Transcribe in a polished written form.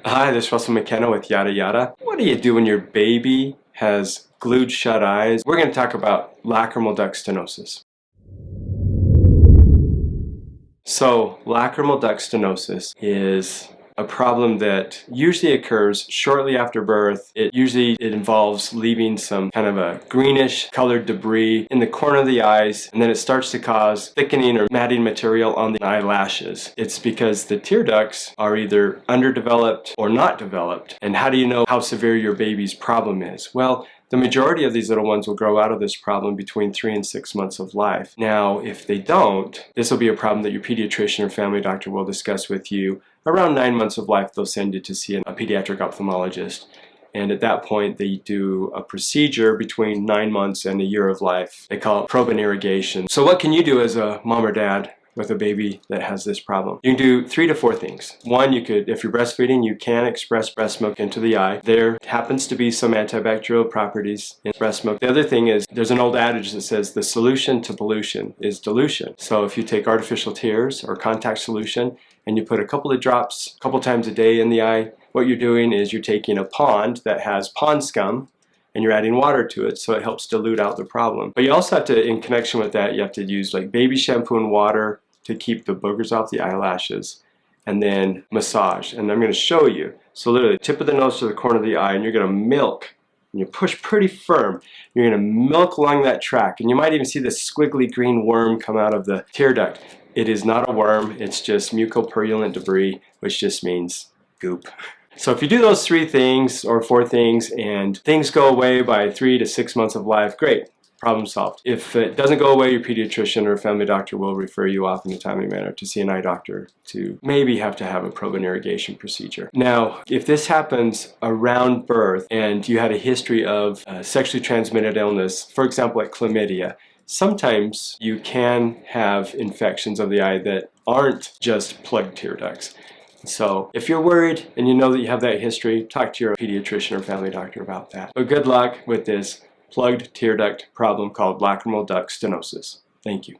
Hi, this is Russel McKenna with Yada Yada. What do you do when your baby has glued shut eyes? We're going to talk about lacrimal duct stenosis. So, lacrimal duct stenosis is a problem that usually occurs shortly after birth. It involves leaving some kind of a greenish colored debris in the corner of the eyes, and then it starts to cause thickening or matting material on the eyelashes. It's because the tear ducts are either underdeveloped or not developed. And how do you know how severe your baby's problem is? Well, the majority of these little ones will grow out of this problem between 3 and 6 months of life. Now, if they don't, this will be a problem that your pediatrician or family doctor will discuss with you. Around 9 months of life, they'll send you to see a pediatric ophthalmologist. And at that point, they do a procedure between 9 months and a year of life. They call it probe and irrigation. So what can you do as a mom or dad with a baby that has this problem? You can do 3 to 4 things. One, you could, if you're breastfeeding, you can express breast milk into the eye. There happens to be some antibacterial properties in breast milk. The other thing is, there's an old adage that says the solution to pollution is dilution. So if you take artificial tears or contact solution and you put a couple of drops a couple times a day in the eye, what you're doing is you're taking a pond that has pond scum and you're adding water to it, so it helps dilute out the problem. But you also have to, in connection with that, you have to use like baby shampoo and water to keep the boogers off the eyelashes, and then massage. And I'm going to show you. So literally, tip of the nose to the corner of the eye, and you're going to milk, and you push pretty firm. You're going to milk along that track, and you might even see this squiggly green worm come out of the tear duct. It is not a worm, it's just mucopurulent debris, which just means goop. So if you do those 3 things or 4 things and things go away by 3 to 6 months of life, great. Problem solved. If it doesn't go away, your pediatrician or family doctor will refer you off in a timely manner to see an eye doctor to maybe have to have a probe and irrigation procedure. Now, if this happens around birth and you had a history of sexually transmitted illness, for example, like chlamydia, sometimes you can have infections of the eye that aren't just plugged tear ducts. So if you're worried and you know that you have that history, talk to your pediatrician or family doctor about that. But good luck with this plugged tear duct problem called lacrimal duct stenosis. Thank you.